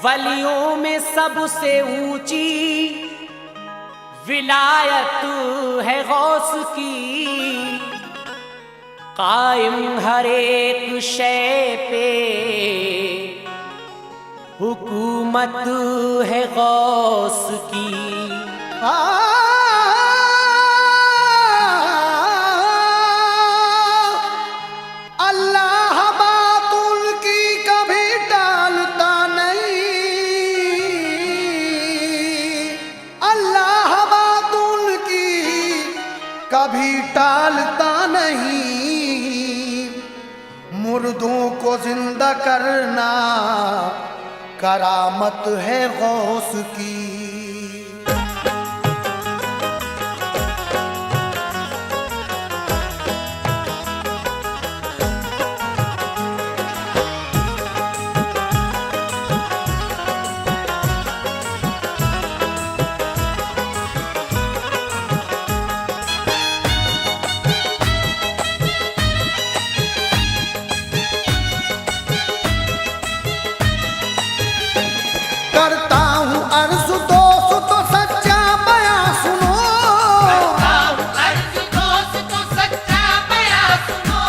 वलियों में सबसे ऊंची विलायत है गौस की, कायम हर एक शय पे हुकूमत है गौस की। अल्लाह बात उनकी कभी टालता नहीं, अल्लाह बात उनकी कभी टालता नहीं। मुर्दों को जिंदा करना करामत है गौस की। करता हूँ अर्ज दोस्त तो सच्चा बयां सुनो, करता हूँ अर्ज दोस्त तो सच्चा बयां सुनो,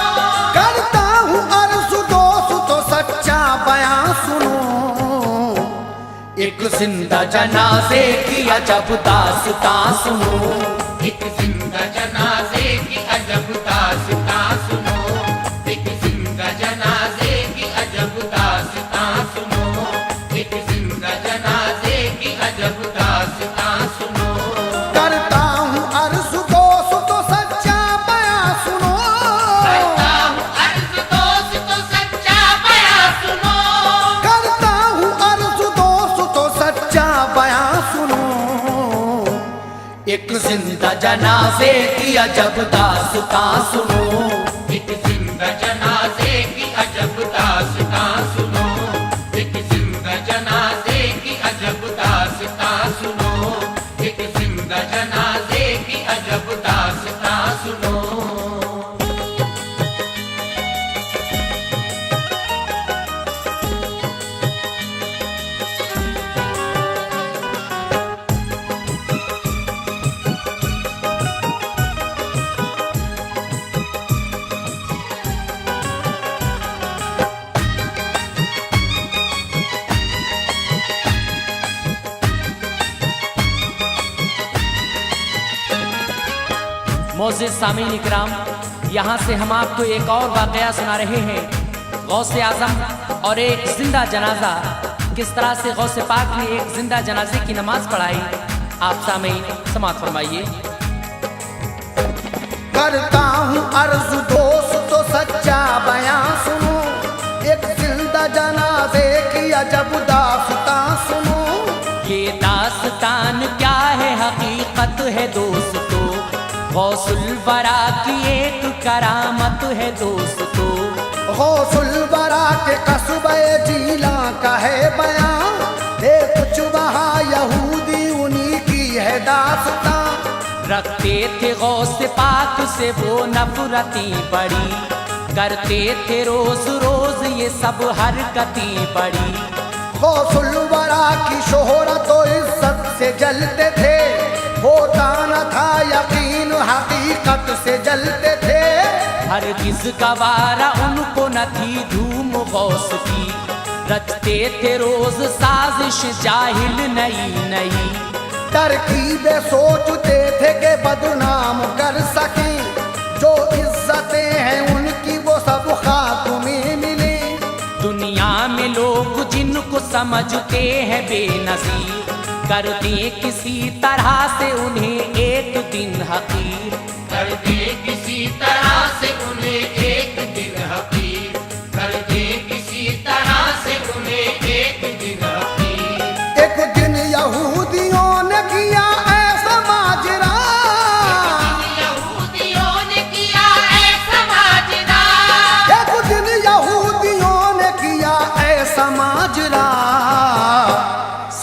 करता हूँ अर्ज दोस्त तो सच्चा बयां सुनो। एक जिंदा जनाजे की अजब दास्तां सुनो, एक जिंदा जनाजे की अजब दास्तां सुनो, एक जिंदा जनाजे की अजब दास्तां सुनो, एक जिंदा जनाजे की अजब दास्तां सुनो। करता हूँ अर्ज दोस्त तो सच्चा बयां सुनो, करता हूँ अर्ज दोस्त तो सच्चा बयां सुनो, करता हूँ अर्ज दोस्त तो सच्चा बयां सुनो। एक जिंदा जनाजे की अजब दास्तां सुनो, एक जिंदा जनाजे की अजब दास्तां सुनो, एक जिंदा जनाजे की अजब दास्तां सुनो, एक जिंदा जनाजे की अजब दास्तां सुनो। मोअज़्ज़िज़ सामीन इकराम, यहाँ से हम आपको एक और वाक़या सुना रहे हैं। गौसे आज़म और एक जिंदा जनाजा, किस तरह से गौसे पाक ने एक जिंदा जनाजे की नमाज पढ़ाई। आप सामीन समाअत फरमाइए। करता हूँ अर्ज दोस्त तो सच्चा बयां सुनो, एक जिंदा जनाजे की अजब दास्तां सुनो। ये दास्तान क्या है, हकीकत है दोस्तों, गौसुल वरा की एक करामत है दोस्तों। गौसुल बरा के कस्बे जीला का है बयां, एक चुबहा यहूदी उन्हीं की है दास्तां। रखते थे गौसे पाक से वो नफरती बड़ी, करते थे रोज रोज ये सब हरकती बड़ी। गौसुल बरा की शोहरत तो इज्जत से जलते थे, होता न था यकीन हकीकत से जलते थे। हरगिज़ गवारा उनको न थी धूम गौस की, रचते थे रोज साजिश जाहिल नई नई। तरकीबें सोचते थे कि बदनाम कर सकें, जो इज्जतें हैं उनकी वो सब खाक में मिले। दुनिया में लोग जिनको समझते हैं बेनज़ीर, कर दे किसी तरह से उन्हें एक दिन हकीर। कर दे किसी तरह से उन्हें एक दिन हकीर, कर दे किसी तरह से उन्हें एक दिन हकीर। एक दिन यहूदियों ने किया ऐसा माजरा, यहूदियों ने किया ऐसा माजरा, एक दिन यहूदियों ने किया ऐसा माजरा।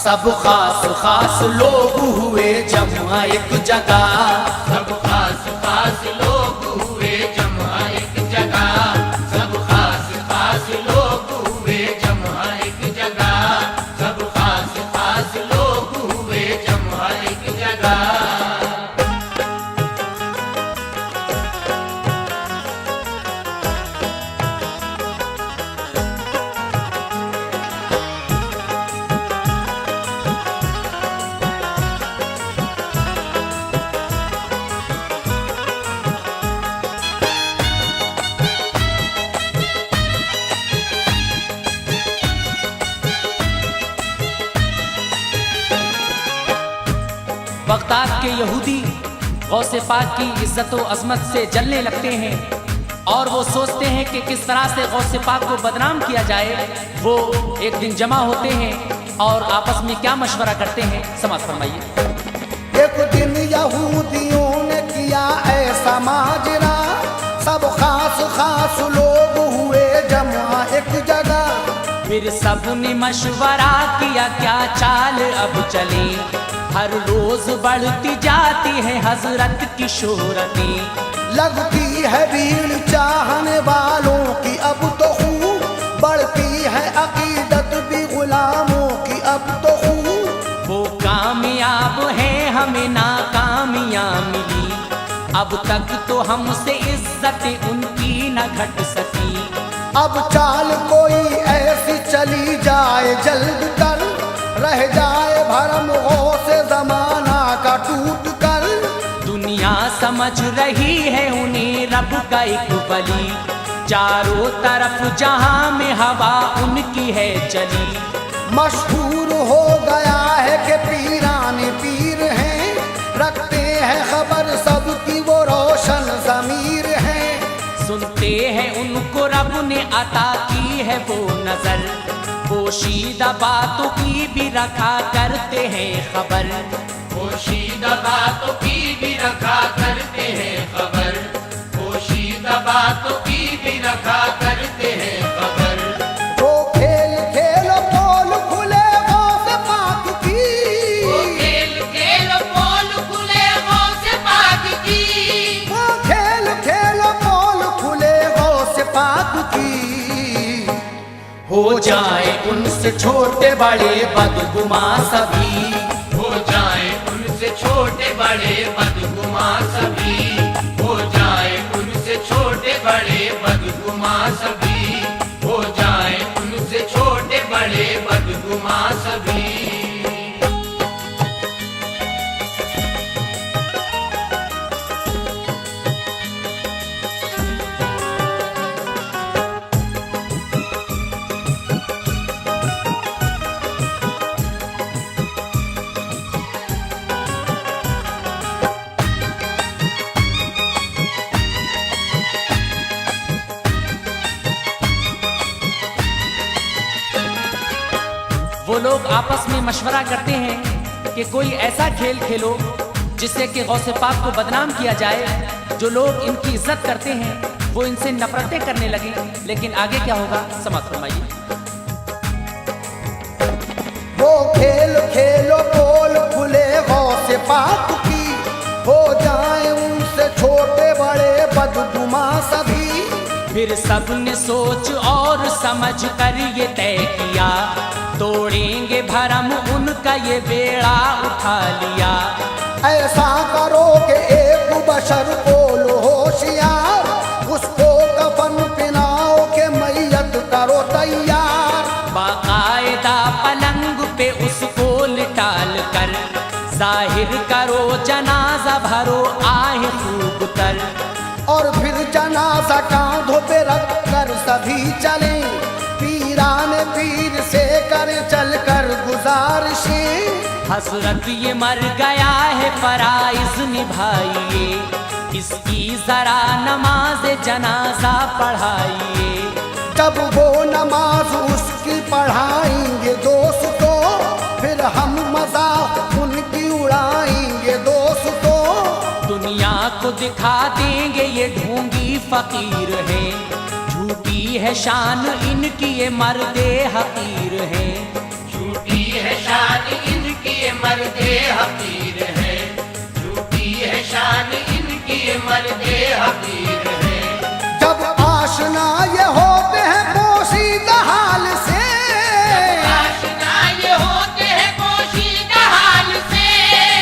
सब खास खास लोग हुए जमा एक जगह, सब खास खास लोग हुए जमा एक जगह, सब खास खास लोग हुए जमा एक जगह, सब यहूदी गौसे पाक की इज्जत व अजमत से जलने लगते हैं और वो सोचते हैं कि किस तरह से गौसे पाक को बदनाम किया जाए। वो एक दिन जमा होते हैं और आपस में क्या मशवरा करते हैं, समाज फरमाइए। एक दिन यहूदियों ने किया ऐसा माजरा, सब खास खास लोग हुए जमा एक जगह। फिर सबने मशवरा किया क्या चाल अब चले, हर रोज बढ़ती जाती है हजरत की शोहरतें। लगती है भीड़ चाहने वालों की अब तो खूब, बढ़ती है अकीदत भी गुलामों की अब तो खूब। वो कामयाब है हमें नाकामियां मिली, अब तक तो हमसे इज्जत उनकी न घट सकी। अब चाल कोई ऐसी चली जाए जल्द कर, रह जाए भरम से जमाना का टूट कर। दुनिया समझ रही है उन्हें रब का एक बली, चारों तरफ जहां में हवा उनकी है चली। मशहूर हो गया है कि पीराने पीर हैं, रखते हैं खबर सबकी वो रोशन ज़मीर हैं। सुनते हैं उनको रब ने अता की है वो नजर, पोशीदा बातों की भी रखा करते हैं खबर। पोशीदा बातों की भी रखा करते हैं खबर, पोशीदा बातों की भी रखा करते हैं खबर। वो खेल खेलो पोल खुले गौसे पाक की, वो खेल खेल पोल खुले गौसे पाक की, वो खेल खेलो पोल खुले गौसे पाक की। हो जाए उनसे छोटे बड़े बदगुमा सभी, हो जाए उनसे छोटे बड़े बदगुमा सभी, हो जाए उनसे छोटे बड़े बदगुमा सभी, हो जाए उनसे छोटे बड़े बदगुमा सभी। वो लोग आपस में मशवरा करते हैं कि कोई ऐसा खेल खेलो जिससे कि गौसे पाक को बदनाम किया जाए। जो लोग इनकी इज्जत करते हैं वो इनसे नफरतें करने लगे। लेकिन आगे क्या होगा, समाज फरमाइए। वो खेल खेलो पोल खुले गौसे पाक की, हो जाए उनसे छोटे बड़े बदगुमा सभी। फिर सबने सोच और समझ कर ये तय किया, तोड़ेंगे भरम उनका ये बेड़ा उठा लिया। ऐसा करो कि एक बशर को लो होशियार, उसको कफन पिनाओ के मैयत करो तैयार। बाकायदा पलंग पे उसको लिटाल कर, जाहिर करो जनाजा भरो आए खूब तर। और फिर जनाजा कांधों पे रख कर सभी चले, पीरान पीर से कर चल कर गुजारिशें। हसरत ये मर गया है फराइज निभाइए, इसकी जरा नमाज जनाजा पढ़ाइए। जब वो नमाज उसकी पढ़ाएंगे दोस्तों, फिर हम मजाक उनकी उड़ाएंगे दोस्तों। दुनिया को दिखा देंगे ये ढोंगी फकीर है, झूठी है शान इनकी ये मर्दे हकीर है। झूठी है शान इनकी ये मर्दे हकीर है, झूठी है शान इनकी ये मर्दे हकीर है। जब आशना ये होते हैं पोशीदा हाल से, आशना ये होते हैं पोशीदा हाल से,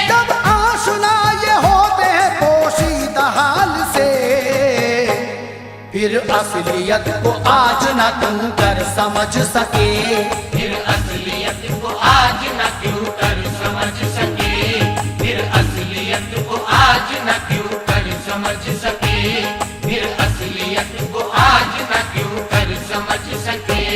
जब आशना ये होते हैं पोशीदा हाल से। फिर असलियत को आज न तुम कर समझ सके, फिर असलियत को आज न क्यों कर समझ सके, फिर असलियत को आज न क्यों कर समझ सके, फिर असलियत को आज न क्यों कर समझ सके।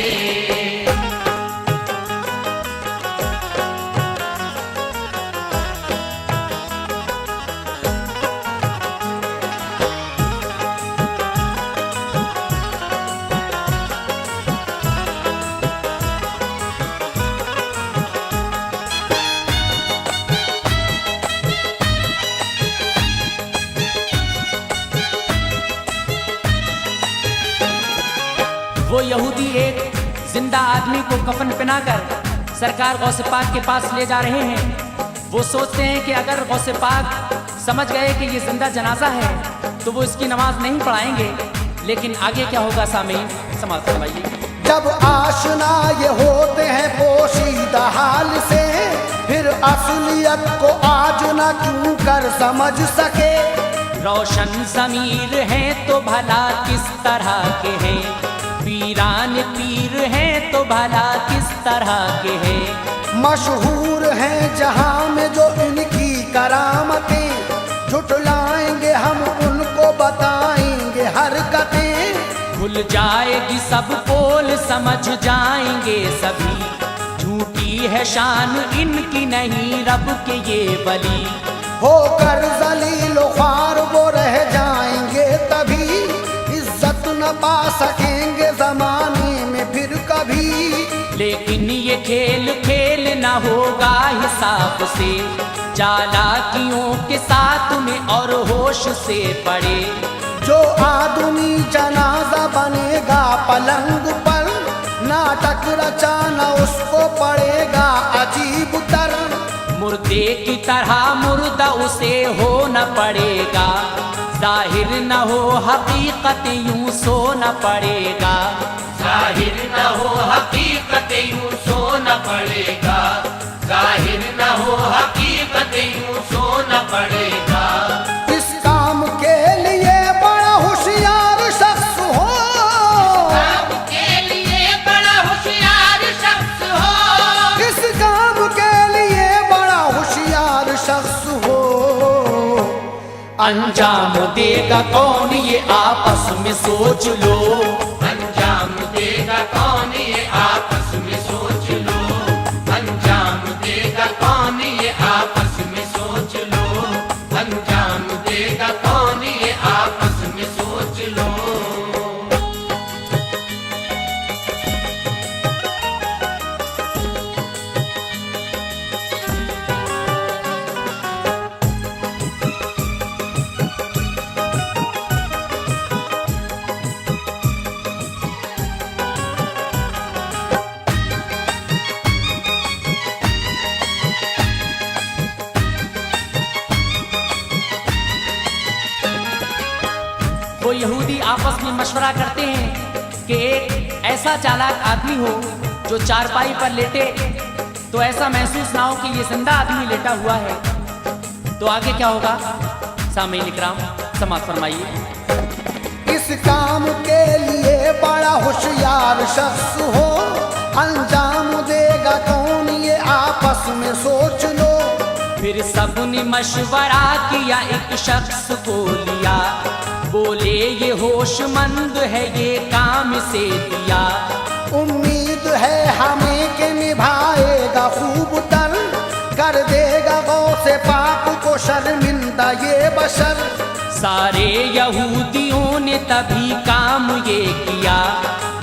वो यहूदी एक जिंदा आदमी को कफन पहनाकर सरकार गौसे पाक के पास ले जा रहे हैं। वो सोचते हैं कि अगर गौसे पाक समझ गए कि ये जिंदा जनाजा है तो वो इसकी नमाज नहीं पढ़ाएंगे। लेकिन आगे क्या होगा सामीन, समाप्त फरमाइए। जब आशना ये होते हैं पोशीदा हाल से, फिर असलियत को आज न क्यों कर समझ सके। रोशन ज़मीर हैं तो भला किस तरह के हैं, पीरान पीर हैं तो भला किस तरह के हैं। मशहूर हैं जहां में जो इनकी करामतें, झुटलाएंगे हम उनको बताएंगे हरकतें। खुल जाएगी सब पोल समझ जाएंगे सभी, झूठी है शान इनकी नहीं रब के ये वली। होकर जलीलो ख्वार वो रह जाएंगे तभी, इज्जत न पा सकेंगे जमाने में फिर कभी। लेकिन ये खेल खेल न होगा हिसाब से, चालाकियों के साथ में और होश से पड़े। जो आदमी जनाजा बनेगा पलंग पर, नाटक रचाना उसको पड़ेगा अजीब तर। मुर्दे की तरह मुर्दा उसे हो न पड़ेगा, जाहिर न हो हकीकत यूं सो न पड़ेगा। जाहिर न हो हकीकत यूं सोना पड़ेगा, जाहिर न हो हकीकत यूं सोना पड़ेगा। इस काम के लिए बड़ा होशियार शख्स हो, काम के लिए बड़ा होशियार शख्स हो, इस काम के लिए बड़ा होशियार शख्स हो। अंजाम देगा कौन ये आपस में सोच लो, अंजाम देगा कौन ये आपस में सोच लो, अंजाम देगा कौन ये आपस में सोच लो, अंजाम देगा कौन ये आपस में सोच लो। वो यहूदी आपस में मशवरा करते हैं कि एक ऐसा चालाक आदमी हो जो चारपाई पर लेटे तो ऐसा महसूस ना हो कि ये जिंदा आदमी लेटा हुआ है। तो आगे क्या होगा सामीन इकराम, समाप्त फरमाइए। इस काम के लिए बड़ा होशियार शख्स हो, अंजाम देगा कौन ये आपस में सोच लो। फिर सबने मशवरा किया, एक शख्स को लिया, बोले ये होशमंद है ये काम से दिया। उम्मीद है हमें के निभाएगा खूब तर, कर देगा गौसे पाक को शर्मिंदा ये बशर। सारे यहूदियों ने तभी काम ये किया,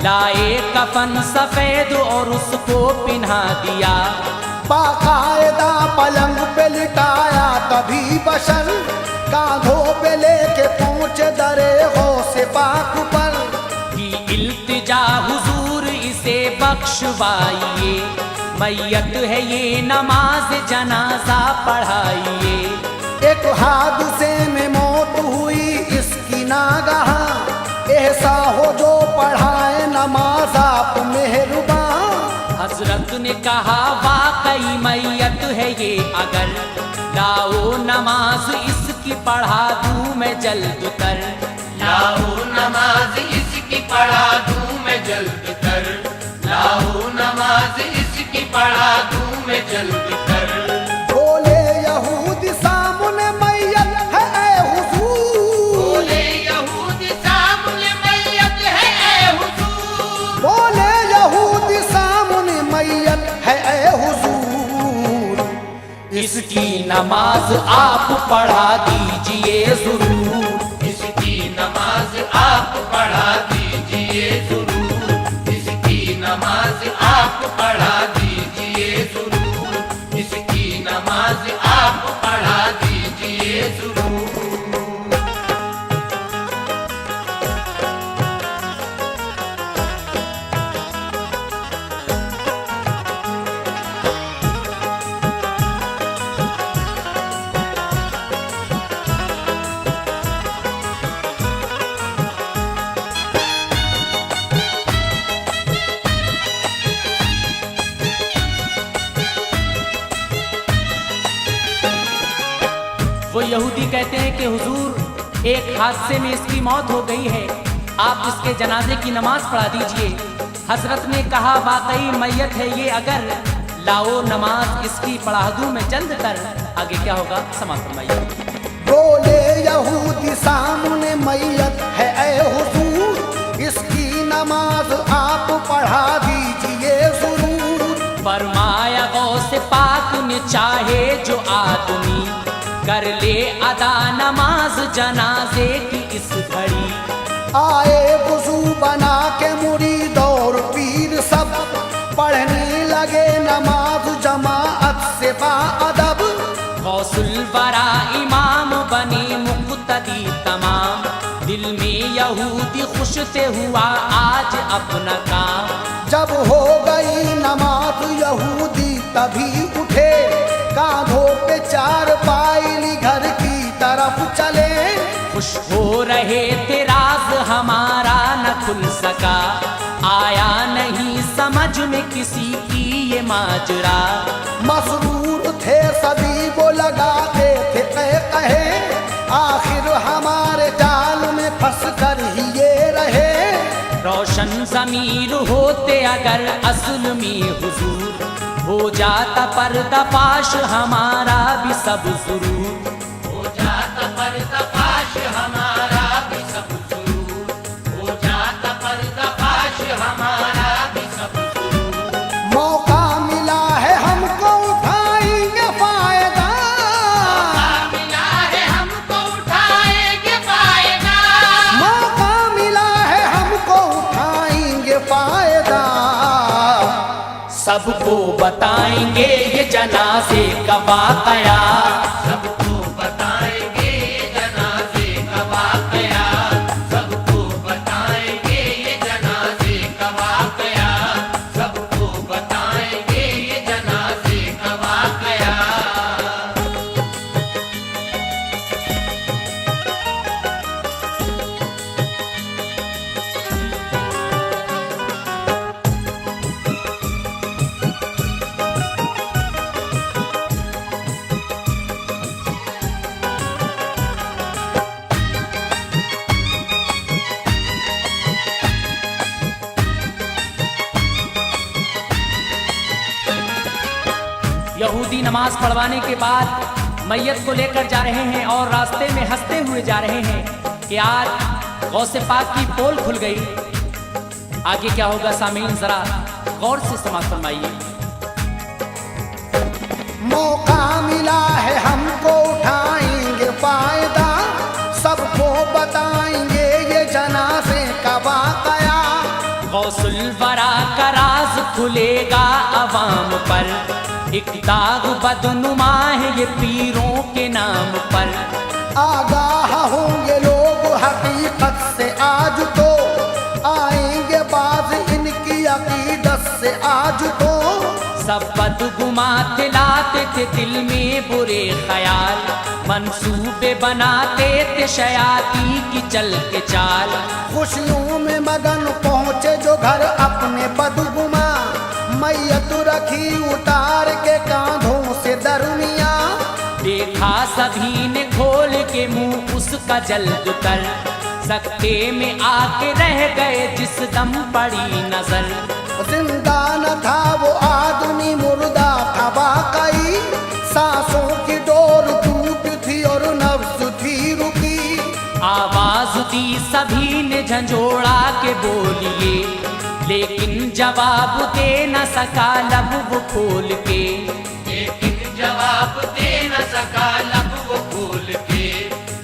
लाए कफन सफेद और उसको पिन्हा दिया। बाकायदा पलंग पे लिटाया तभी बशर, कांधों पे लेके पहुंचे दरे गौसे पाक पर। कि इल्तिजा हुजूर इसे बख्शवाइए, मैयत है ये नमाज जनाजा पढ़ाइए। एक हादसे में मौत हुई इसकी नागहा, ऐसा हो जो पढ़ाए नमाज आप मेहरबान। हजरत ने कहा वाकई मैयत है ये अगर, लाओ नमाज इसकी पढ़ा दूं मैं जल्द कर। लाओ नमाज इसकी पढ़ा दूं मैं जल्द कर, लाओ नमाज इसकी पढ़ा दूं मैं जल्द कर। बोले यहूदी सामने मैयत है ऐ हुजूर, बोले यहूदी सामने मैयत है ऐ हुजूर, बोले यहूदी सामने मैयत है ऐ हुजूर। इसकी नमाज आप पढ़ा दीजिए जरूर, इसकी नमाज आप पढ़ा दीजिए जरूर, इसकी नमाज आप पढ़ा दीजिए जरूर, इसकी नमाज आप पढ़ा दीजिए जरूर। यहूदी कहते हैं कि हुजूर एक हादसे में इसकी मौत हो गई है, आप इसके जनाजे की नमाज पढ़ा दीजिए। हजरत ने कहा वाकई मैयत है ये, अगर लाओ नमाज इसकी पढ़ा दूं मैं जल्द कर। आगे क्या होगा समाप्त फरमाइए। बोले यहूदी सामने मैयत है ऐ हुजूर, इसकी नमाज आप पढ़ा दीजिए जरूर। फरमाया गौसे पाक ने चाहे जो आदमी कर ले अदा नमाज जनाजे की इस घड़ी। आए वुजू बना के मुरीद और पीर सब, पढ़ने लगे नमाज जमाअत से बाअदब। गौसुल वरा इमाम बने मुक्तदी तमाम, दिल में यहूदी खुश से हुआ आज अपना काम। जब हो गई नमाज यहूदी तभी उठे, कांधों पे चार पायली घर की तरफ चले। खुश हो रहे थे राज हमारा न खुल सका, आया नहीं समझ में किसी की ये माजरा। मसरूर थे सभी वो लगाते थे कहे, आखिर हमारे जाल में फंस कर ही ये रहे। रोशन ज़मीर होते अगर असल में हुजूर, हो जाता पर्दाफाश हमारा भी सब ज़रूर। हो जाता पर्दाफाश हमारा भी सब ज़रूर, हो जाता पर्दाफाश हमारा भी सब ज़रूर। मौका मिला है हमको उठाएंगे फायदा, मिला है हमको उठाएंगे फायदा, मौका मिला है हमको उठाएंगे फायदा। सबको बताएंगे ये जनाजे का वाक़या, सबको बताएंगे ये जनाजे का वाक़या, सबको बताएंगे ये जनाजे का वाक़या, सबको बताएंगे ये जनाजे का वाक़या। यहूदी नमाज पढ़वाने के बाद मैयत को लेकर जा रहे हैं और रास्ते में हंसते हुए जा रहे हैं कि आज गौसे पाक की पोल खुल गई। आगे क्या होगा सामीन जरा गौर से समाज फरमाइए। मौका मिला है हमको उठाएंगे फायदा, सबको बताएंगे ये जनाजे का वाक़या। गौसुल वरा का राज खुलेगा अवाम पर, एक दाग बदनुमा है ये पीरों के नाम पर। आगाह होंगे लोग हकीकत से आज तो, आएंगे बाज इनकी अकीदत से आज तो। सब बदगुमाते लाते थे दिल में बुरे ख्याल, मंसूबे बनाते थे शयाती की चल के चाल। खुशियों में मगन पहुँचे जो घर अपने बदगुमा, मैयत रखी उतार के कांधों से दरमिया। देखा सभी ने खोल के मुंह उसका जल्द कर, सकते में आके रह गए जिस दम पड़ी नजर। जिंदा न था वो आदमी मुर्दा था वाकई, सांसों की डोर टूट थी और नफ्स थी रुकी। आवाज दी सभी ने झंझोड़ा के बोलिए, लेकिन जवाब दे न सका लब वो खोल के। लेकिन जवाब दे न सका लब वो खोल के,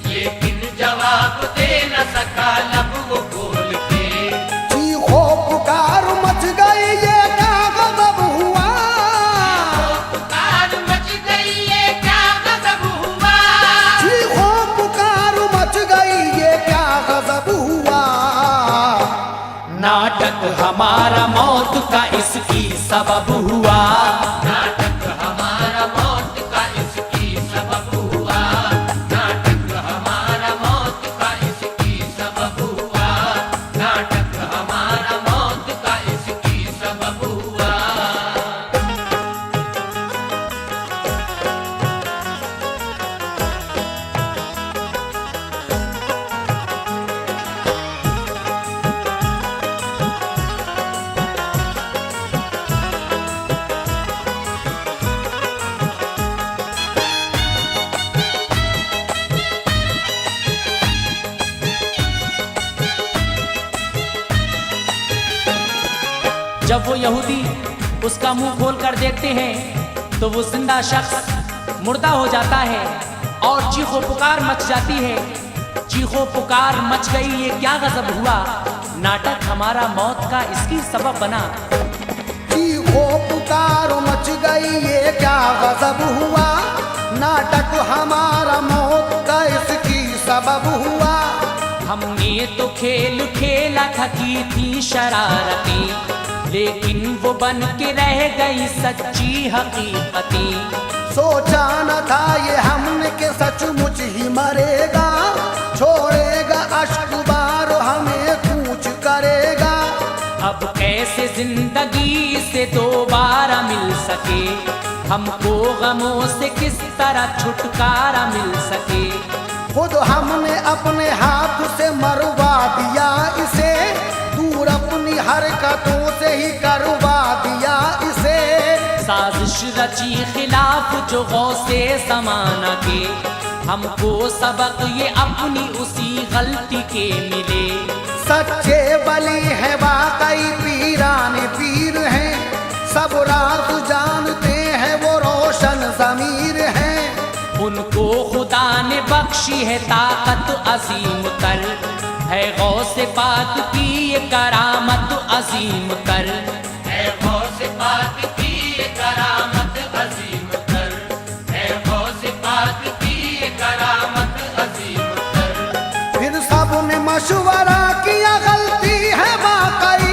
लेकिन जवाब दे न सका लब वो खोल के। चीखो पुकार मच गई ये क्या गजब हुआ, पुकार मच गई ये क्या गजब हुआ, चीखो पुकार मच गई ये क्या गजब हुआ। नाटक हमारा मौत का इसकी सबब हुआ, नाटक हमारा मौत का इसकी सबब हुआ, नाटक हमारा मौत का इसकी सबब हुआ, नाटक हमारा मौत का इसकी सबब हुआ। जब वो यहूदी उसका मुंह खोल कर देखते हैं तो वो जिंदा शख्स मुर्दा हो जाता है और चीखो पुकार मच जाती है। चीखो पुकार मच गई, ये क्या गजब हुआ, नाटक हमारा मौत का इसकी सबब बना। चीखो पुकार मच गई, ये क्या गजब हुआ, नाटक हमारा मौत का इसकी सबब हुआ। हमने तो खेल खेला था की थी शरारतें, लेकिन वो बन के रह गई सच्ची हकीकतें। सोचा न था ये हमने के सचमुच ही मरेगा, छोड़ेगा अश्क बार हमें कूच करेगा। अब कैसे जिंदगी से दोबारा मिल सके, हमको गमों से किस तरह छुटकारा मिल सके। खुद हमने अपने हाथ से मरवा दिया इसे, दूर अपनी हरकतों से ही करवा दिया इसे। साजिश रची खिलाफ जो गौसे ज़माना के, हमको सबक ये अपनी उसी गलती के मिले। सच्चे वली है वाकई पीराने पीर हैं, सब राज जानते हैं वो रोशन ज़मीर हैं। उनको खुदा ने बख्शी है ताकत अजीम तर, है गौसे पाक की ये करामत अजीम तर। है गौसे पाक की ये करामत अजीम तर, है गौसे पाक की ये करामत अजीम तर। फिर सबने मशवरा किया गलती है वाकई,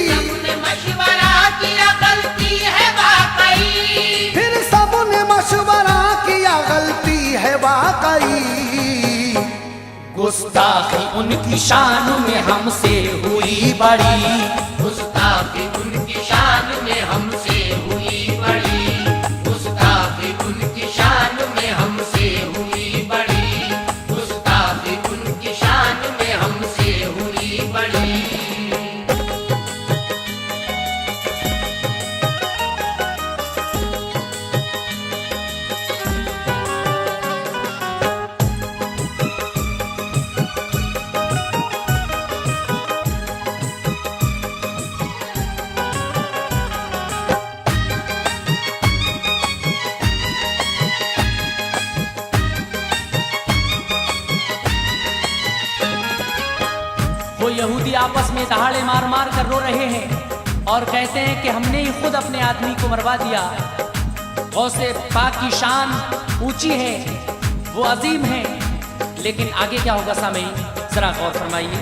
सबने मशवरा किया गलती है वाकई, फिर सबने मशवरा किया गलती है वाकई। गुस्ताखी उनकी शान में हमसे हुई बड़ी, गुस्ताखी उनकी शान में हमसे हुई बड़ी, गुस्ताखी उनकी शान में हमसे हुई बड़ी, गुस्ताखी उनकी शान में हमसे हुई बड़ी। वो यहूदी आपस में दहाड़े मार मार कर रो रहे हैं और कहते हैं कि हमने ही खुद अपने आदमी को मरवा दिया। गौसे पाक की शान ऊंची है, वो अजीम है, लेकिन आगे क्या होगा सामीन, जरा गौर फरमाइए।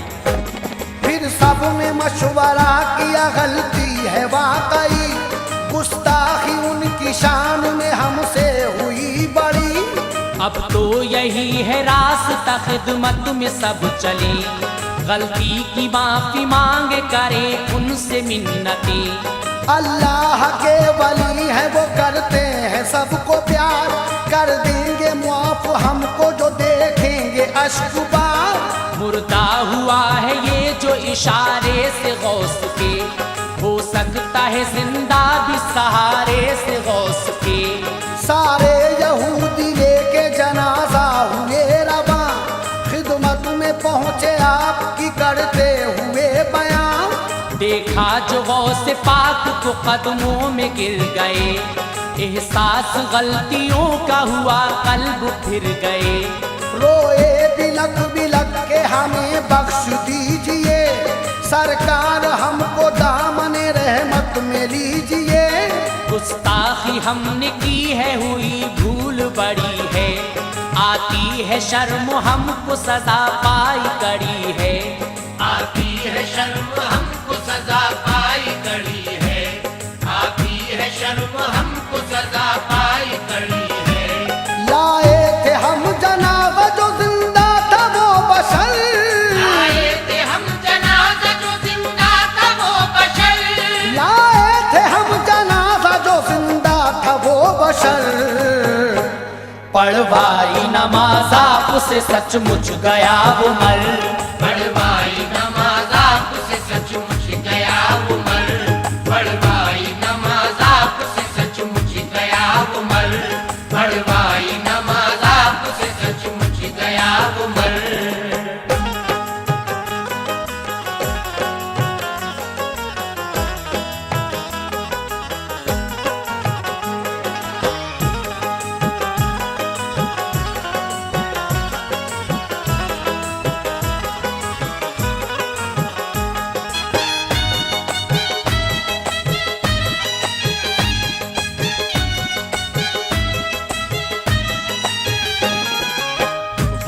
फिर सबने मशवरा किया गलती है वाकई, गुस्ताखी उनकी शान में हमसे हुई बड़ी। अब तो यही है रास्ता खिदमत में सब चले, गलती की माफी मांगे करे उनसे मिन्नती। अल्लाह के वली है वो करते हैं सबको प्यार, कर देंगे मुआफ हमको जो देखेंगे अश्क बार। मुर्दा हुआ है ये जो इशारे से गौस के, हो सकता है जिंदा भी सहारे से गौस के। सारे यहूदी लेके जनाजा हुए रवा, खिदमत में पहुँचे आपकी करते हुए बयां। देखा जो गौसे पाक को कदमों में गिर गए, एहसास गलतियों का हुआ कल्ब फिर गए। रोए बिलक बिलक के हमें बख्श दीजिए, सरकार हमको दामने रहमत में लीजिए। गुस्ताखी हमने की है हुई भूल बड़ी है, आती है शर्म हमको सजा पाई कड़ी है। आती है शर्म हमको सजा पाई कड़ी है, आती है शर्म हमको सजा पाई कड़ी है। लाए थे हम जनाब जो जिंदा था वो बशर, लाए थे हम जनाजा जो जिंदा था वो बशर, लाए थे हम जनाजा जो जिंदा था वो बशर। पढ़वाई नमाज आपसे सचमुच गया वो मर, पढ़वाई नमाज आपसे सचमुच गया वो मर, पढ़वाई नमाज आपसे सचमुच गया वो मर, पढ़वाई नमाज आपसे सचमुच गया वो मर।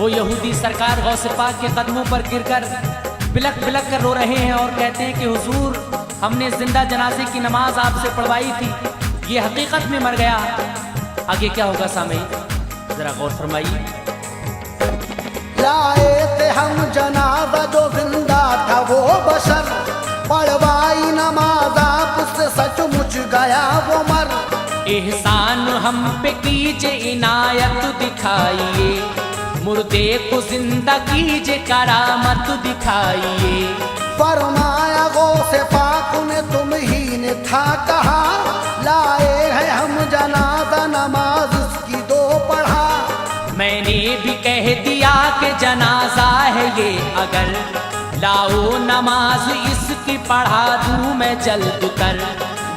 वो यहूदी सरकार गौसे पाक के कदमों पर गिरकर बिलक बिलक कर रो रहे हैं और कहते हैं कि हुजूर, हमने जिंदा जनाजे की नमाज आपसे पढ़वाई थी, ये हकीकत में मर गया। आगे क्या होगा सामई, जरा गौर फरमाइए। लाए थे हम जनाजा जो जिंदा था वो बशर, पढ़वाई नमाज आपसे सचमुच गया वो मर। एहसान हम पे कीजिए, इनायत दिखाइए, मुर्दे को जिंदा कीजिए, करामत दिखाइए। फरमाया गौसे पाक ने तुम ही ने था कहा, लाए हैं हम जनाजा नमाज उसकी दो पढ़ा। मैंने भी कह दिया कि जनाजा है ये, अगर लाओ नमाज इसकी पढ़ा दूं मैं जल्द कर।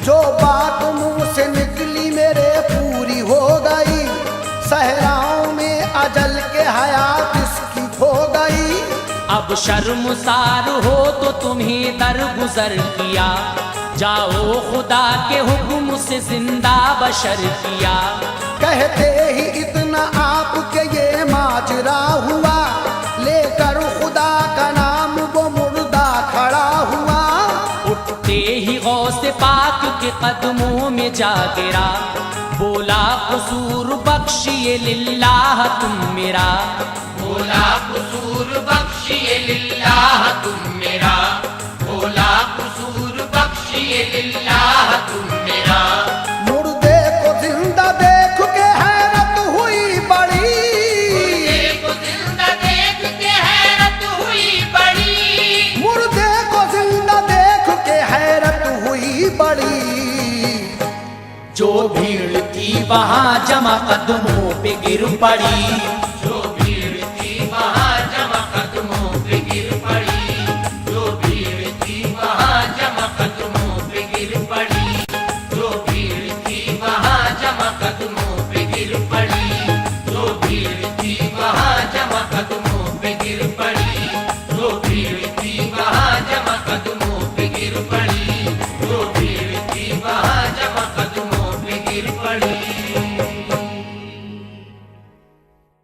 जो बात मुंह से निकली मेरे पूरी हो गई, सहराओं में अजल के हयात इसकी खो गई। अब शर्मसार हो तो तुम्हें दरगुजर किया, जाओ खुदा के हुक्म से जिंदा बशर किया। कहते ही इतना आपके ये माजरा हुआ, लेकर खुदा का नाम वो मुर्दा खड़ा हुआ। उठते ही गौसे पाक के कदमों में जा गिरा, बोला कसूर बख्शिए लिल्लाह तुम मेरा। बोला कसूर बख्शिए लिल्लाह तुम मेरा, बोला कसूर बख्शिए लिल्लाह तुम मेरा। मुर्दे को जिंदा देख के हैरत हुई बड़ी, मुर्दे को जिंदा देख के हैरत हुई बड़ी, मुर्दे को जिंदा देख के हैरत हुई बड़ी। जो भीड़ थी वहां जमा कदमों पे गिर पड़ी।